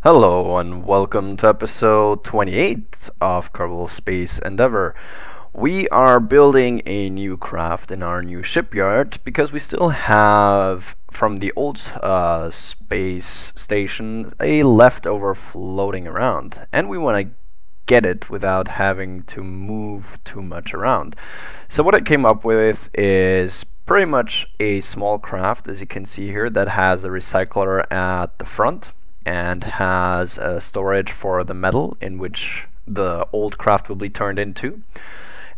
Hello and welcome to episode 28 of Kerbal Space Endeavour. We are building a new craft in our new shipyard because we still have from the old space station a leftover floating around, and we want to get it without having to move too much around. So what I came up with is pretty much a small craft, as you can see here, that has a recycler at the front and has a storage for the metal in which the old craft will be turned into.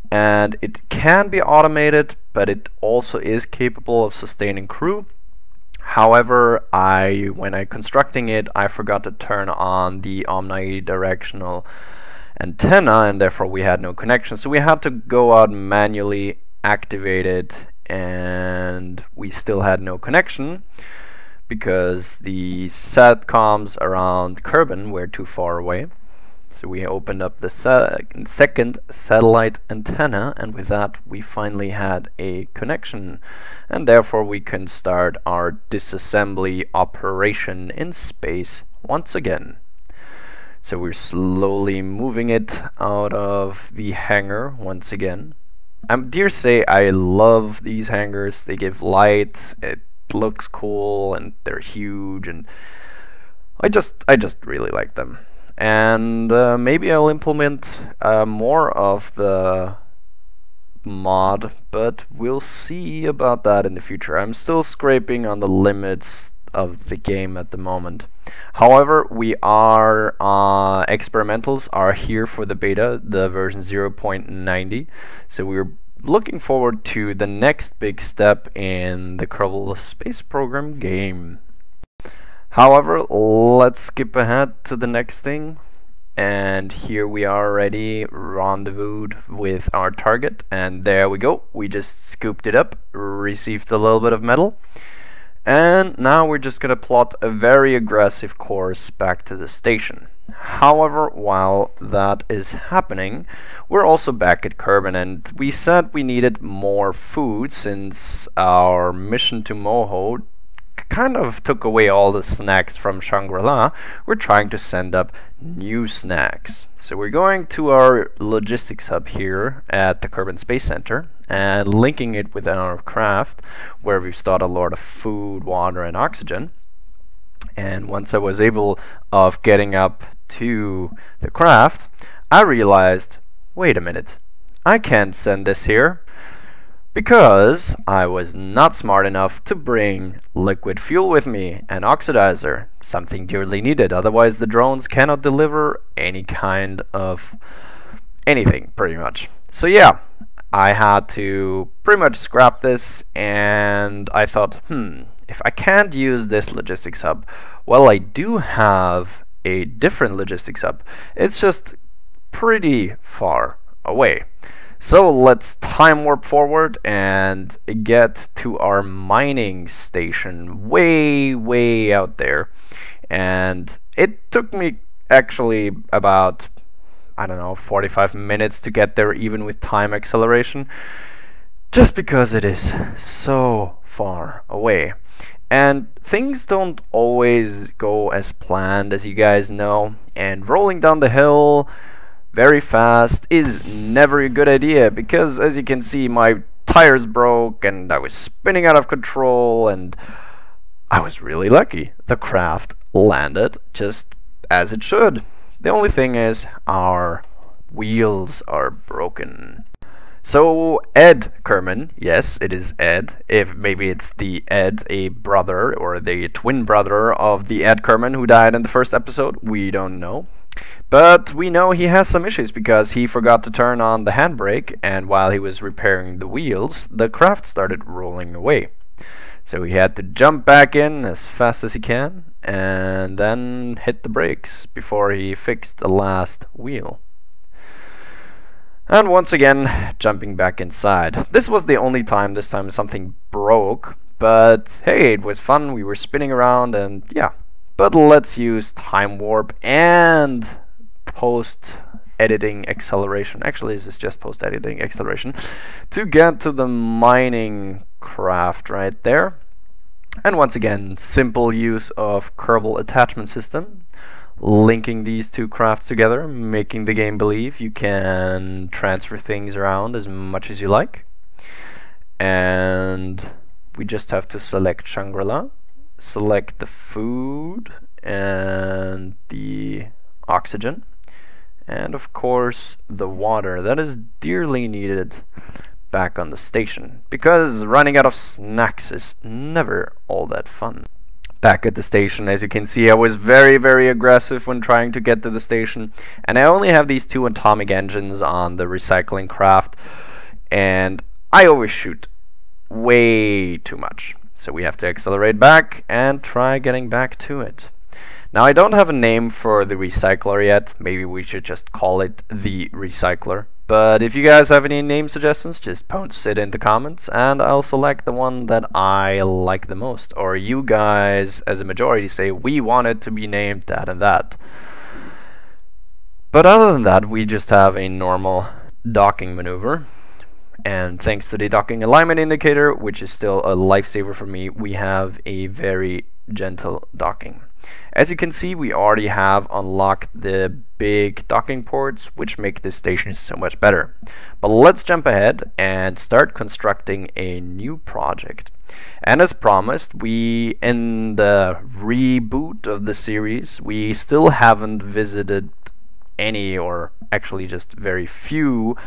And it can be automated, but it also is capable of sustaining crew. However, when I constructing it, I forgot to turn on the omnidirectional antenna, and therefore we had no connection. So we had to go out and manually activate it, and we still had no connection because the satcoms around Kerbal were too far away. So we opened up the second satellite antenna, and with that we finally had a connection, and therefore we can start our disassembly operation in space once again. So we're slowly moving it out of the hangar once again. I dare say I love these hangars. They give light, it looks cool, and they're huge, and I just really like them. And maybe I'll implement more of the mod, but we'll see about that in the future. I'm still scraping on the limits of the game at the moment. However, experimentals are here for the beta, the version 0.90, so we're looking forward to the next big step in the Kerbal Space Program game. However, let's skip ahead to the next thing, and here we are already rendezvoused with our target, and there we go. We just scooped it up, received a little bit of metal, and now we're just gonna plot a very aggressive course back to the station. However, while that is happening, we're also back at Kerbal, and we said we needed more food since our mission to Moho kind of took away all the snacks from Shangri-La. We're trying to send up new snacks. So we're going to our logistics hub here at the Kerbal Space Center and linking it with our craft, where we've stored a lot of food, water, and oxygen. And once I was able of getting up to the craft, I realized, wait a minute, I can't send this here because I was not smart enough to bring liquid fuel with me, an oxidizer, something dearly needed. Otherwise the drones cannot deliver any kind of anything, pretty much. So yeah, I had to pretty much scrap this, and I thought, if I can't use this logistics hub, well, I do have a different logistics hub. It's just pretty far away. So let's time warp forward and get to our mining station way out there. And it took me actually about, I don't know, 45 minutes to get there, even with time acceleration, just because it is so far away. And things don't always go as planned, as you guys know, and rolling down the hill very fast is never a good idea, because as you can see, my tires broke and I was spinning out of control, and I was really lucky. The craft landed just as it should. The only thing is our wheels are broken. So Ed Kerbal, yes, it is Ed. If maybe it's the Ed, a brother or the twin brother of the Ed Kerbal who died in the first episode, we don't know. But we know he has some issues because he forgot to turn on the handbrake, and while he was repairing the wheels, the craft started rolling away. So he had to jump back in as fast as he can and then hit the brakes before he fixed the last wheel. And once again, jumping back inside. This was the only time this time something broke, but hey, it was fun. We were spinning around, and yeah. But let's use time warp and post-editing acceleration. Actually, this is just post-editing acceleration to get to the mining craft right there. And once again, simple use of Kerbal attachment system. linking these two crafts together, making the game believe you can transfer things around as much as you like. And we just have to select Shangri-La, select the food and the oxygen, and of course the water that is dearly needed back on the station, because running out of snacks is never all that fun. Back at the station, as you can see, I was very aggressive when trying to get to the station, and I only have these 2 atomic engines on the recycling craft, and I overshoot way too much. So we have to accelerate back and try getting back to it. Now, I don't have a name for the recycler yet. Maybe we should just call it the recycler. But if you guys have any name suggestions, just post it in the comments and I'll select the one that I like the most. Or you guys, as a majority, say we want it to be named that and that. But other than that, we just have a normal docking maneuver. And thanks to the docking alignment indicator, which is still a lifesaver for me, we have a very gentle docking. As you can see, we already have unlocked the big docking ports, which make this station so much better. But let's jump ahead and start constructing a new project. And as promised, we, in the reboot of the series, we still haven't visited any, or actually just very few,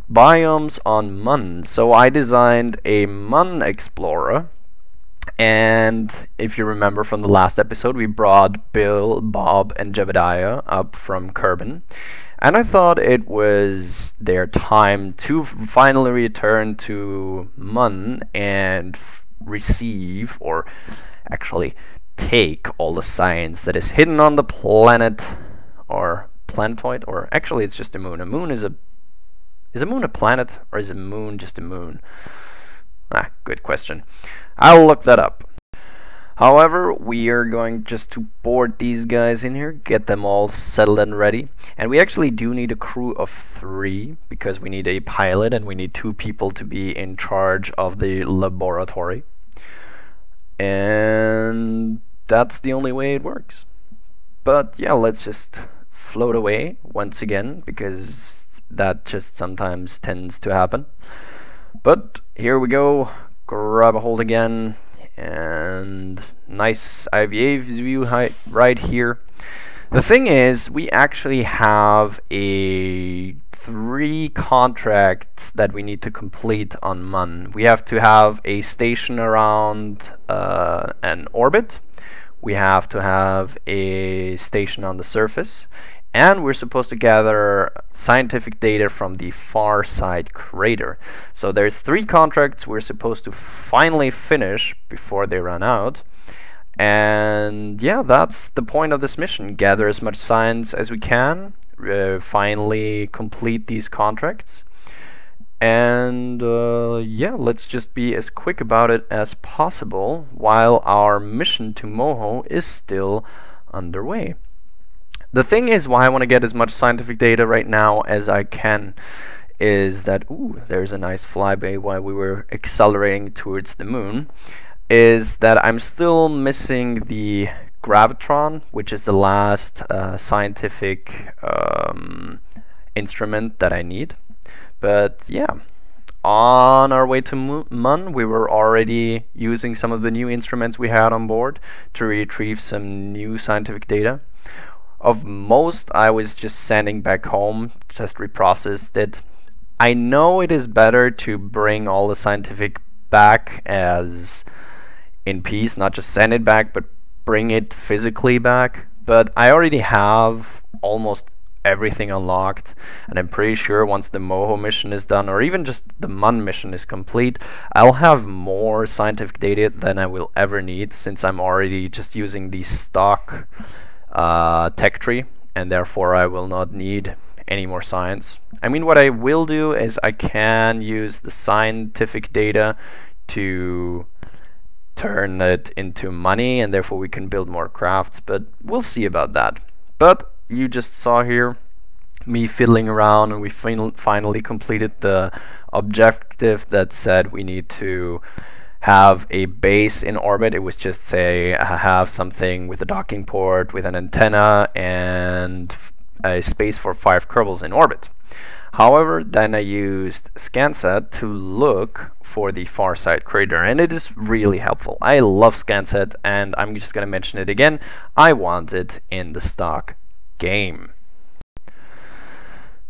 biomes on Mun. So I designed a Mun Explorer. And if you remember from the last episode, we brought Bill, Bob, and Jebediah up from Kerbal. And I thought it was their time to finally return to Mun and receive, or actually take, all the science that is hidden on the planet, or planetoid, or actually it's just a moon. A moon is a moon a planet, or is a moon just a moon? Good question. I'll look that up. However, we are going just to board these guys in here, get them all settled and ready. And we actually do need a crew of 3, because we need a pilot and we need 2 people to be in charge of the laboratory. And that's the only way it works. But yeah, let's just float away once again, because that just sometimes tends to happen. But here we go. Grab a hold again, and nice IVA view right here. The thing is, we actually have 3 contracts that we need to complete on Mun. We have to have a station around an orbit. We have to have a station on the surface. And we're supposed to gather scientific data from the far side crater. So there's 3 contracts we're supposed to finally finish before they run out. And yeah, that's the point of this mission. Gather as much science as we can, finally complete these contracts. And yeah, let's just be as quick about it as possible while our mission to Moho is still underway. The thing is, why I want to get as much scientific data right now as I can is that, ooh, there's a nice flyby while we were accelerating towards the moon, is that I'm still missing the gravitron, which is the last scientific instrument that I need. But yeah, on our way to Mun, we were already using some of the new instruments we had on board to retrieve some new scientific data. Of most, I was just sending back home, just reprocessed it. I know it is better to bring all the scientific back as in piece, not just send it back, but bring it physically back. But I already have almost everything unlocked, and I'm pretty sure once the Moho mission is done, or even just the Mun mission is complete, I'll have more scientific data than I will ever need, since I'm already just using the stock tech tree, and therefore I will not need any more science. I mean, what I will do is I can use the scientific data to turn it into money, and therefore we can build more crafts, but we'll see about that. But you just saw here me fiddling around, and we finally completed the objective that said we need to have a base in orbit. It was just say have something with a docking port, with an antenna, and a space for 5 Kerbals in orbit. However, then I used ScanSat to look for the far side crater, and it is really helpful. I love ScanSat, and I'm just going to mention it again. I want it in the stock game.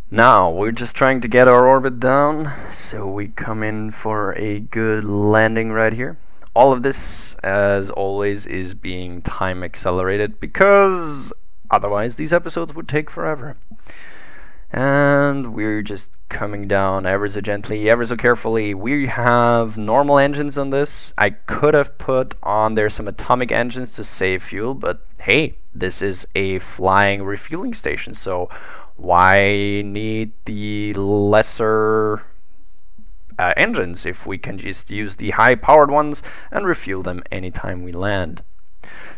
Now, we're just trying to get our orbit down, so we come in for a good landing right here. All of this, as always, is being time accelerated, because otherwise these episodes would take forever. And we're just coming down ever so gently, ever so carefully. We have normal engines on this. I could have put on there some atomic engines to save fuel, but hey, this is a flying refueling station, so why need the lesser engines if we can just use the high-powered ones and refuel them anytime we land?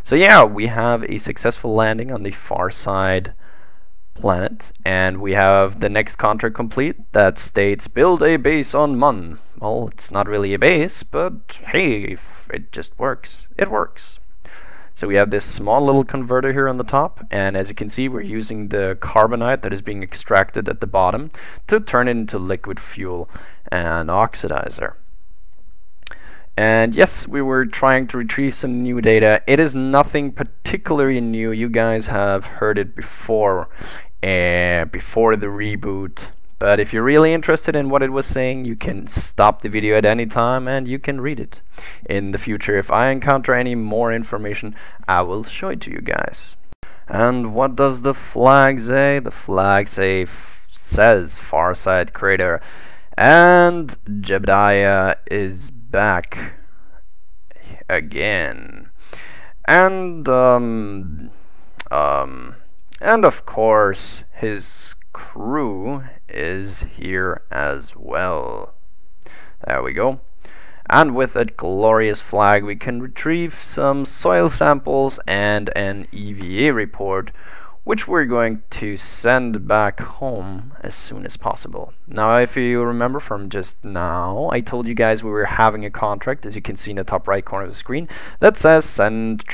So yeah, we have a successful landing on the far side planet, and we have the next contract complete that states build a base on Mun. Well, it's not really a base, but hey, if it just works, it works. So we have this small little converter here on the top, and as you can see, we're using the carbonite that is being extracted at the bottom to turn it into liquid fuel and oxidizer. And yes, we were trying to retrieve some new data. It is nothing particularly new. You guys have heard it before the reboot. But if you're really interested in what it was saying, you can stop the video at any time and you can read it. In the future, if I encounter any more information, I will show it to you guys. And what does the flag say? The flag says far side crater. And Jebediah is back again. And of course his crew is here as well. There we go. And with that glorious flag we can retrieve some soil samples and an EVA report, which we're going to send back home as soon as possible. Now, if you remember from just now, I told you guys we were having a contract, as you can see in the top right corner of the screen, that says send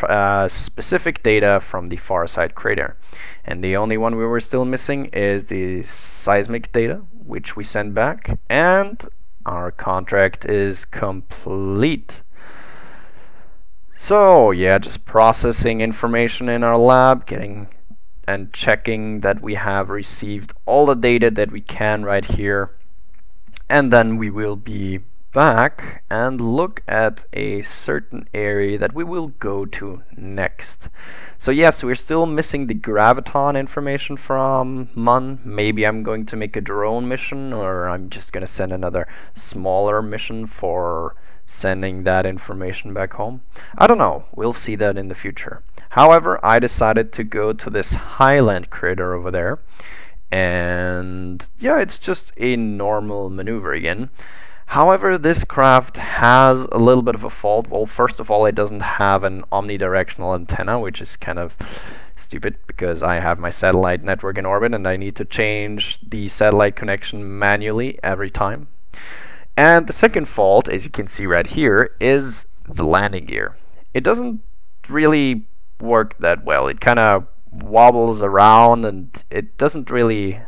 specific data from the far side crater. And the only one we were still missing is the seismic data, which we send back, and our contract is complete. So yeah, just processing information in our lab, getting and checking that we have received all the data that we can right here, and then we will be back and look at a certain area that we will go to next. So yes, we're still missing the graviton information from Mun. Maybe I'm going to make a drone mission, or I'm just gonna send another smaller mission for sending that information back home. I don't know, we'll see that in the future. However, I decided to go to this Highland crater over there, and yeah, it's just a normal maneuver again. However, this craft has a little bit of a fault. Well, first of all, it doesn't have an omnidirectional antenna, which is kind of stupid because I have my satellite network in orbit and I need to change the satellite connection manually every time. And the second fault, as you can see right here, is the landing gear. It doesn't really work that well. It kind of wobbles around and it doesn't really,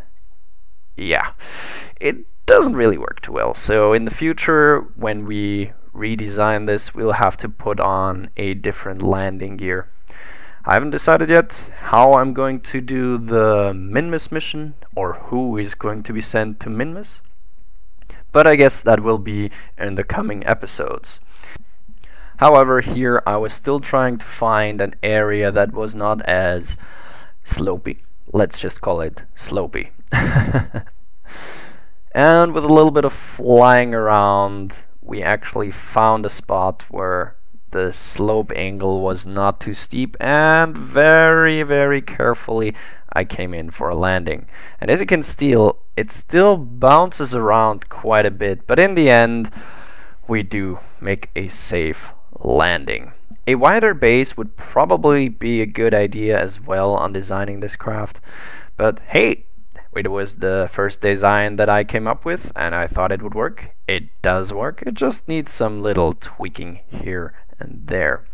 it doesn't really work too well. So in the future, when we redesign this, we'll have to put on a different landing gear. I haven't decided yet how I'm going to do the Minmus mission, or who is going to be sent to Minmus, but I guess that will be in the coming episodes. However, here I was still trying to find an area that was not as slopey. Let's just call it slopey. And with a little bit of flying around, we actually found a spot where the slope angle was not too steep, and very, very carefully I came in for a landing. And as you can see, it still bounces around quite a bit, but in the end we do make a safe landing. A wider base would probably be a good idea as well on designing this craft, but hey, It was the first design that I came up with, and I thought it would work. It does work. It just needs some little tweaking here and there.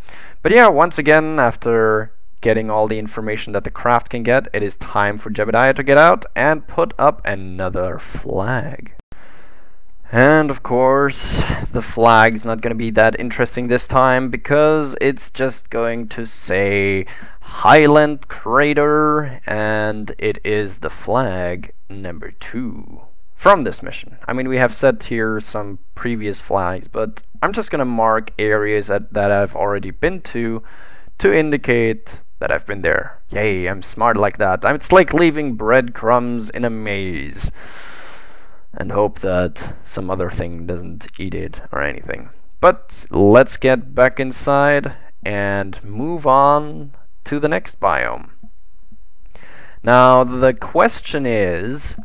But yeah, once again, after getting all the information that the craft can get, it is time for Jebediah to get out and put up another flag. And of course, the flag's not going to be that interesting this time, because it's just going to say Highland Crater, and it is the flag number 2 from this mission. I mean, we have set here some previous flags, but I'm just going to mark areas that I've already been to indicate that I've been there. Yay, I'm smart like that. It's like leaving breadcrumbs in a maze and hope that some other thing doesn't eat it or anything. But let's get back inside and move on to the next biome. Now the question is,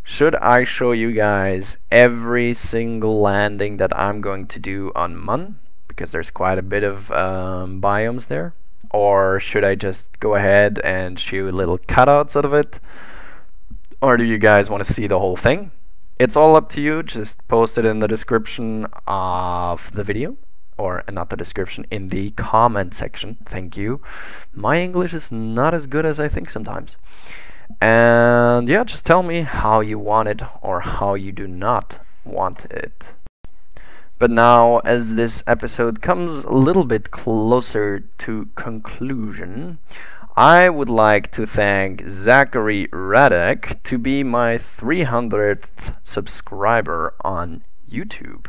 should I show you guys every single landing that I'm going to do on Mun? Because there's quite a bit of biomes there. Or should I just go ahead and show little cutouts out of it? Or do you guys want to see the whole thing? It's all up to you. Just post it in the description of the video, or not the description, in the comment section. Thank you. My English is not as good as I think sometimes. And yeah, just tell me how you want it or how you do not want it. But now, as this episode comes a little bit closer to conclusion, I would like to thank Zachary Radek to be my 300th subscriber on YouTube.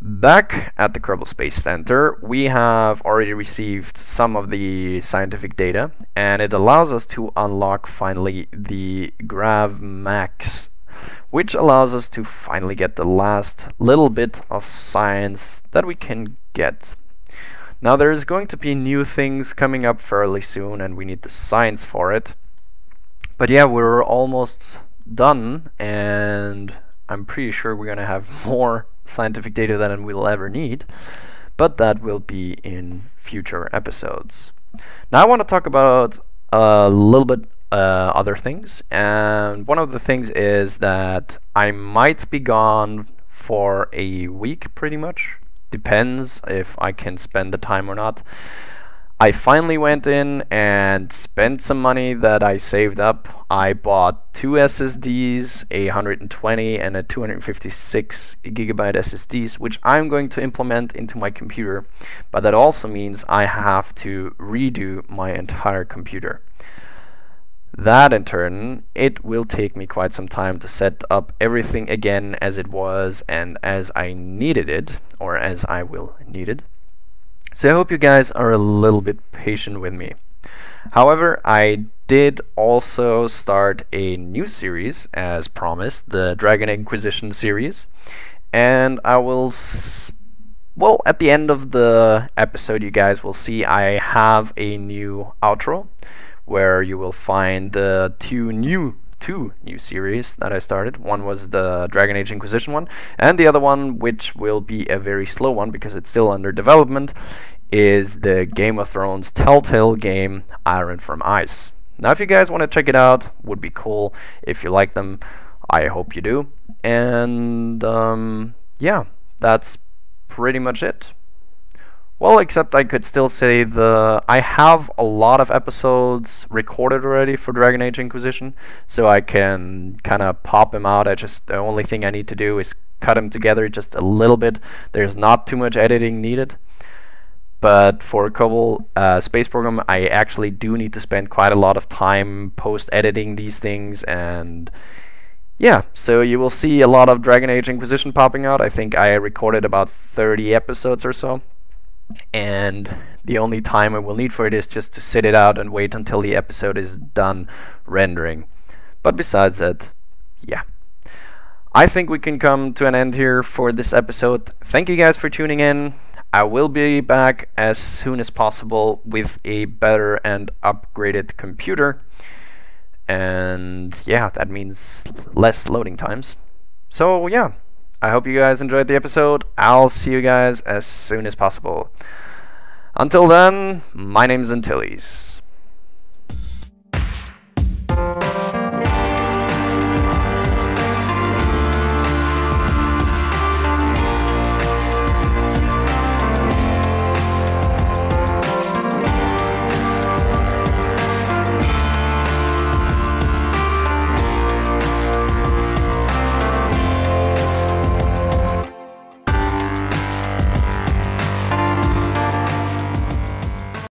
Back at the Kerbal Space Center, we have already received some of the scientific data, and it allows us to unlock finally the Grav Max, which allows us to finally get the last little bit of science that we can get. Now there's going to be new things coming up fairly soon, and we need the science for it. But yeah, we're almost done, and I'm pretty sure we're gonna have more scientific data than we'll ever need, but that will be in future episodes. Now I want to talk about a little bit other things, and one of the things is that I might be gone for a week, pretty much. Depends if I can spend the time or not. I finally went in and spent some money that I saved up. I bought 2 SSDs, a 120 and a 256 gigabyte SSDs, which I'm going to implement into my computer, but that also means I have to redo my entire computer. That in turn, it will take me quite some time to set up everything again as it was and as I needed it, or as I will need it. So I hope you guys are a little bit patient with me. However, I did also start a new series, as promised, the Dragon Inquisition series, and I will well, at the end of the episode you guys will see I have a new outro, where you will find the two new series that I started. One was the Dragon Age Inquisition one, and the other one, which will be a very slow one because it's still under development, is the Game of Thrones Telltale game Iron from Ice. Now if you guys want to check it out, would be cool. If you like them, I hope you do. And yeah, that's pretty much it. Well, except I could still say I have a lot of episodes recorded already for Dragon Age Inquisition, so I can kind of pop them out. The only thing I need to do is cut them together just a little bit. There's not too much editing needed. But for a Kerbal Space Program, I actually do need to spend quite a lot of time post-editing these things, and yeah, so you will see a lot of Dragon Age Inquisition popping out. I think I recorded about 30 episodes or so. And the only time I will need for it is just to sit it out and wait until the episode is done rendering. But besides that, yeah, I think we can come to an end here for this episode. Thank you guys for tuning in. I will be back as soon as possible with a better and upgraded computer, and yeah, that means less loading times. So yeah, I hope you guys enjoyed the episode. I'll see you guys as soon as possible. Until then, my name's Antilles.